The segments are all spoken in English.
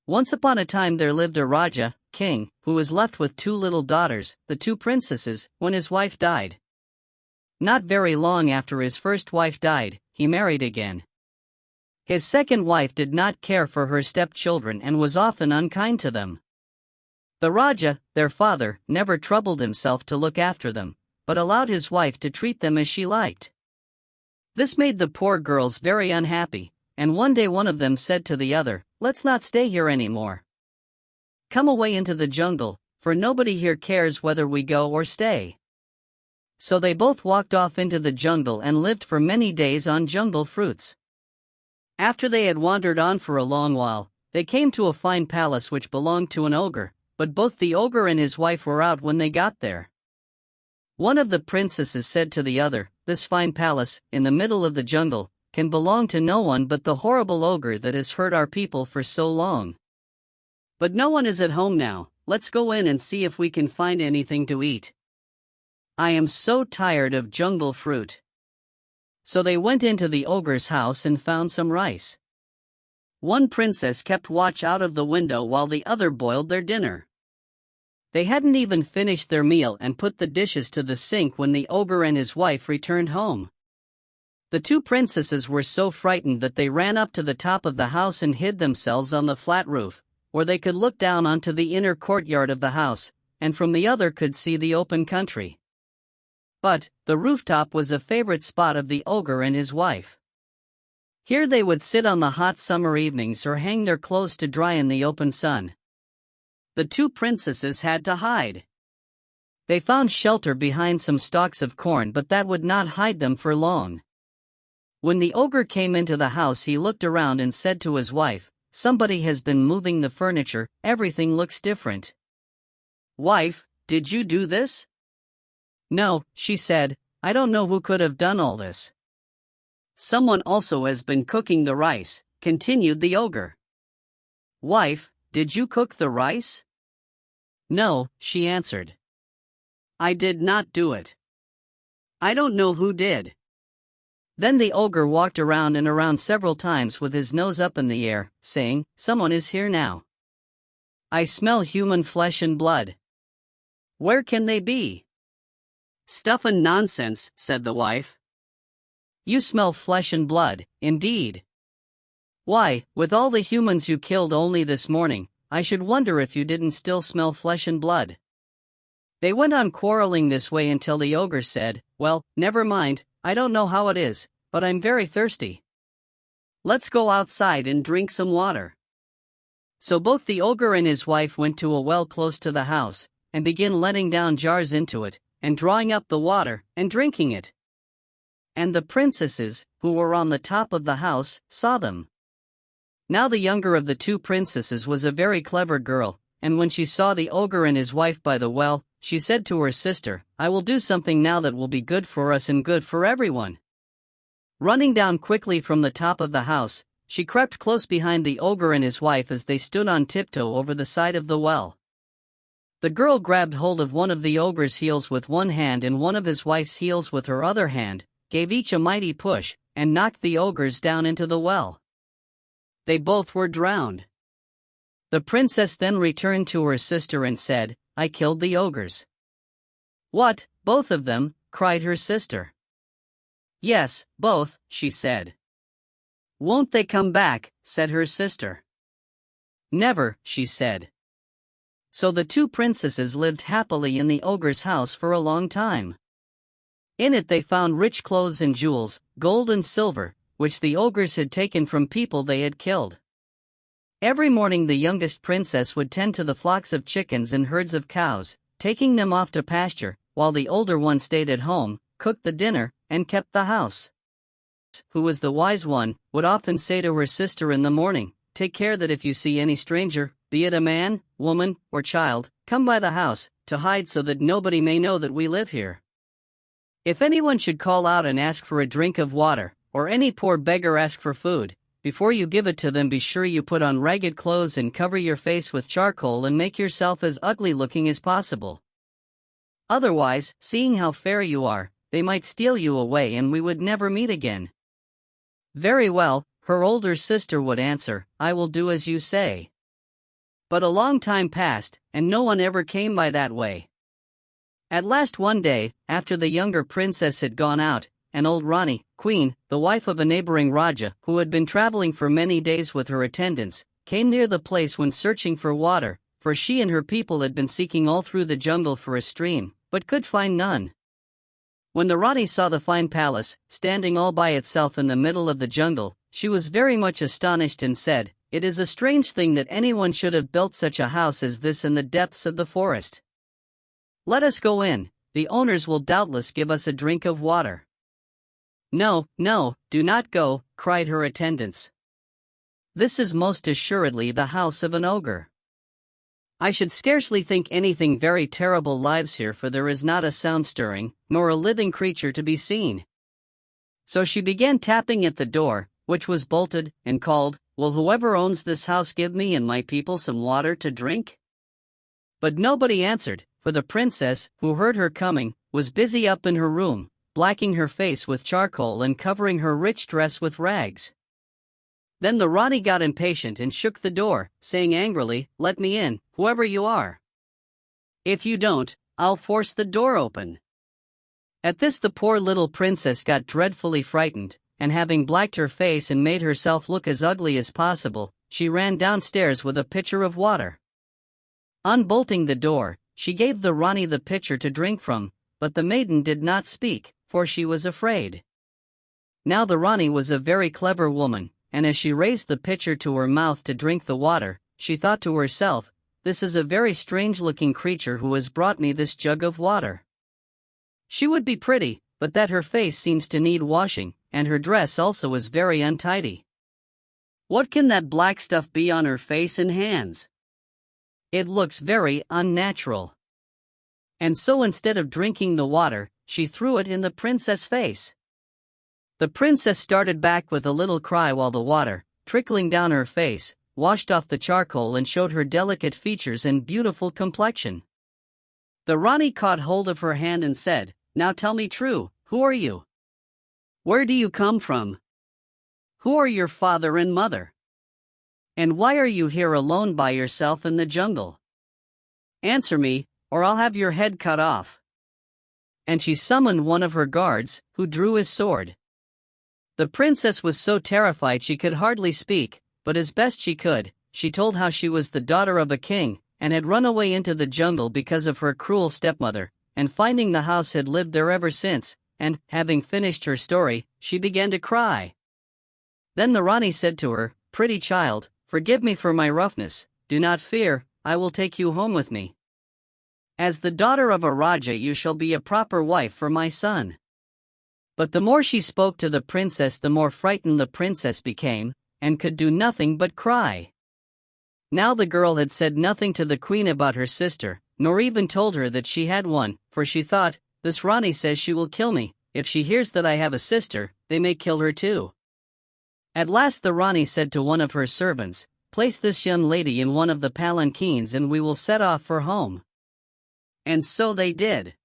Once upon a time there lived a Raja, king, who was left with two little daughters, the two princesses, when his wife died. Not very long after his first wife died, he married again. His second wife did not care for her stepchildren and was often unkind to them. The Raja, their father, never troubled himself to look after them, but allowed his wife to treat them as she liked. This made the poor girls very unhappy, and one day one of them said to the other, "Let's not stay here anymore. Come away into the jungle, for nobody here cares whether we go or stay." So they both walked off into the jungle and lived for many days on jungle fruits. After they had wandered on for a long while, they came to a fine palace which belonged to an ogre, but both the ogre and his wife were out when they got there. One of the princesses said to the other, "This fine palace, in the middle of the jungle, can belong to no one but the horrible ogre that has hurt our people for so long. But no one is at home now, let's go in and see if we can find anything to eat. I am so tired of jungle fruit." So they went into the ogre's house and found some rice. One princess kept watch out of the window while the other boiled their dinner. They hadn't even finished their meal and put the dishes to the sink when the ogre and his wife returned home. The two princesses were so frightened that they ran up to the top of the house and hid themselves on the flat roof, where they could look down onto the inner courtyard of the house, and from the other could see the open country. But the rooftop was a favorite spot of the ogre and his wife. Here they would sit on the hot summer evenings or hang their clothes to dry in the open sun. The two princesses had to hide. They found shelter behind some stalks of corn, but that would not hide them for long. When the ogre came into the house, he looked around and said to his wife, "Somebody has been moving the furniture, everything looks different." "Wife, did you do this?" "No," she said, "I don't know who could have done all this." "Someone also has been cooking the rice," continued the ogre. "Wife, did you cook the rice?" "No," she answered. "I did not do it. I don't know who did." Then the ogre walked around and around several times with his nose up in the air, saying, "Someone is here now. I smell human flesh and blood. Where can they be?" "Stuff and nonsense," said the wife. "You smell flesh and blood, indeed. Why, with all the humans you killed only this morning, I should wonder if you didn't still smell flesh and blood." They went on quarreling this way until the ogre said, "Well, never mind, I don't know how it is, but I'm very thirsty. Let's go outside and drink some water." So both the ogre and his wife went to a well close to the house, and began letting down jars into it, and drawing up the water, and drinking it. And the princesses, who were on the top of the house, saw them. Now the younger of the two princesses was a very clever girl, and when she saw the ogre and his wife by the well, she said to her sister, "I will do something now that will be good for us and good for everyone." Running down quickly from the top of the house, she crept close behind the ogre and his wife as they stood on tiptoe over the side of the well. The girl grabbed hold of one of the ogre's heels with one hand and one of his wife's heels with her other hand, gave each a mighty push, and knocked the ogres down into the well. They both were drowned. The princess then returned to her sister and said, "I killed the ogres." "What, both of them?" cried her sister. "Yes, both," she said. "Won't they come back?" said her sister. "Never," she said. So the two princesses lived happily in the ogre's house for a long time. In it they found rich clothes and jewels, gold and silver, which the ogres had taken from people they had killed. Every morning the youngest princess would tend to the flocks of chickens and herds of cows, taking them off to pasture, while the older one stayed at home, cooked the dinner, and kept the house. Who was the wise one, would often say to her sister in the morning, "Take care that if you see any stranger, be it a man, woman, or child, come by the house, to hide so that nobody may know that we live here. If anyone should call out and ask for a drink of water, or any poor beggar ask for food, before you give it to them be sure you put on ragged clothes and cover your face with charcoal and make yourself as ugly looking as possible. Otherwise, seeing how fair you are, they might steal you away and we would never meet again." "Very well," her older sister would answer, "I will do as you say." But a long time passed, and no one ever came by that way. At last one day, after the younger princess had gone out, an old Rani, queen, the wife of a neighboring Raja, who had been traveling for many days with her attendants, came near the place when searching for water, for she and her people had been seeking all through the jungle for a stream, but could find none. When the Rani saw the fine palace, standing all by itself in the middle of the jungle, she was very much astonished and said, "It is a strange thing that anyone should have built such a house as this in the depths of the forest. Let us go in, the owners will doubtless give us a drink of water." "No, no, do not go," cried her attendants. "This is most assuredly the house of an ogre. I should scarcely think anything very terrible lives here, for there is not a sound stirring, nor a living creature to be seen." So she began tapping at the door, which was bolted, and called, "Will whoever owns this house give me and my people some water to drink?" But nobody answered, for the princess, who heard her coming, was busy up in her room, blacking her face with charcoal and covering her rich dress with rags. Then the Rani got impatient and shook the door, saying angrily, "Let me in, whoever you are. If you don't, I'll force the door open." At this the poor little princess got dreadfully frightened, and having blacked her face and made herself look as ugly as possible, she ran downstairs with a pitcher of water. Unbolting the door, she gave the Rani the pitcher to drink from, but the maiden did not speak, for she was afraid. Now the Rani was a very clever woman, and as she raised the pitcher to her mouth to drink the water, she thought to herself, "This is a very strange-looking creature who has brought me this jug of water. She would be pretty, but that her face seems to need washing, and her dress also is very untidy. What can that black stuff be on her face and hands? It looks very unnatural." And so instead of drinking the water, she threw it in the princess' face. The princess started back with a little cry while the water, trickling down her face, washed off the charcoal and showed her delicate features and beautiful complexion. The Rani caught hold of her hand and said, "Now tell me true, who are you? Where do you come from? Who are your father and mother? And why are you here alone by yourself in the jungle? Answer me, or I'll have your head cut off." And she summoned one of her guards, who drew his sword. The princess was so terrified she could hardly speak, but as best she could, she told how she was the daughter of a king, and had run away into the jungle because of her cruel stepmother, and finding the house had lived there ever since, and, having finished her story, she began to cry. Then the Rani said to her, "Pretty child, forgive me for my roughness, do not fear, I will take you home with me. As the daughter of a Raja you shall be a proper wife for my son." But the more she spoke to the princess, the more frightened the princess became, and could do nothing but cry. Now the girl had said nothing to the queen about her sister, nor even told her that she had one, for she thought, "This Rani says she will kill me, if she hears that I have a sister, they may kill her too." At last the Rani said to one of her servants, "Place this young lady in one of the palanquins and we will set off for home." And so they did.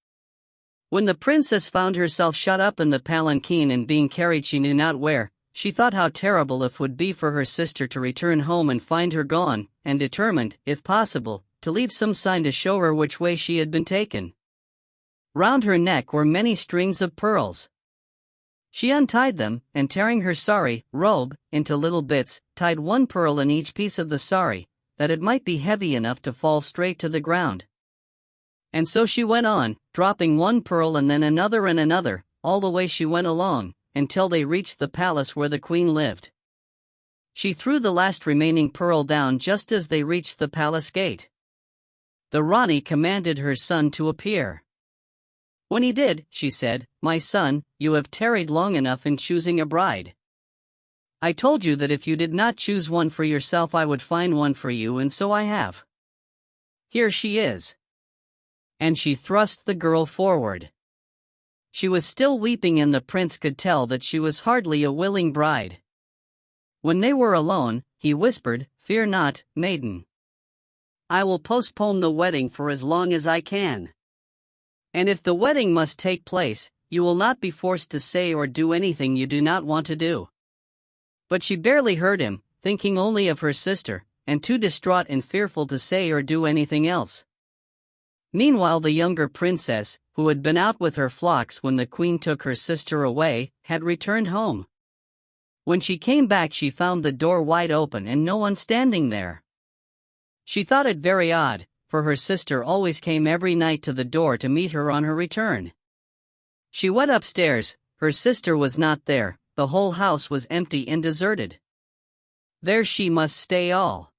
When the princess found herself shut up in the palanquin and being carried she knew not where, she thought how terrible it would be for her sister to return home and find her gone, and determined, if possible, to leave some sign to show her which way she had been taken. Round her neck were many strings of pearls. She untied them, and tearing her sari, robe, into little bits, tied one pearl in each piece of the sari, that it might be heavy enough to fall straight to the ground. And so she went on, dropping one pearl and then another, all the way she went along, until they reached the palace where the queen lived. She threw the last remaining pearl down just as they reached the palace gate. The Rani commanded her son to appear. When he did, she said, "My son, you have tarried long enough in choosing a bride. I told you that if you did not choose one for yourself I would find one for you, and so I have. Here she is." And she thrust the girl forward. She was still weeping and the prince could tell that she was hardly a willing bride. When they were alone, he whispered, "Fear not, maiden. I will postpone the wedding for as long as I can. And if the wedding must take place, you will not be forced to say or do anything you do not want to do." But she barely heard him, thinking only of her sister, and too distraught and fearful to say or do anything else. Meanwhile, the younger princess, who had been out with her flocks when the queen took her sister away, had returned home. When she came back, she found the door wide open and no one standing there. She thought it very odd, for her sister always came every night to the door to meet her on her return. She went upstairs. Her sister was not there. The whole house was empty and deserted. There she must stay all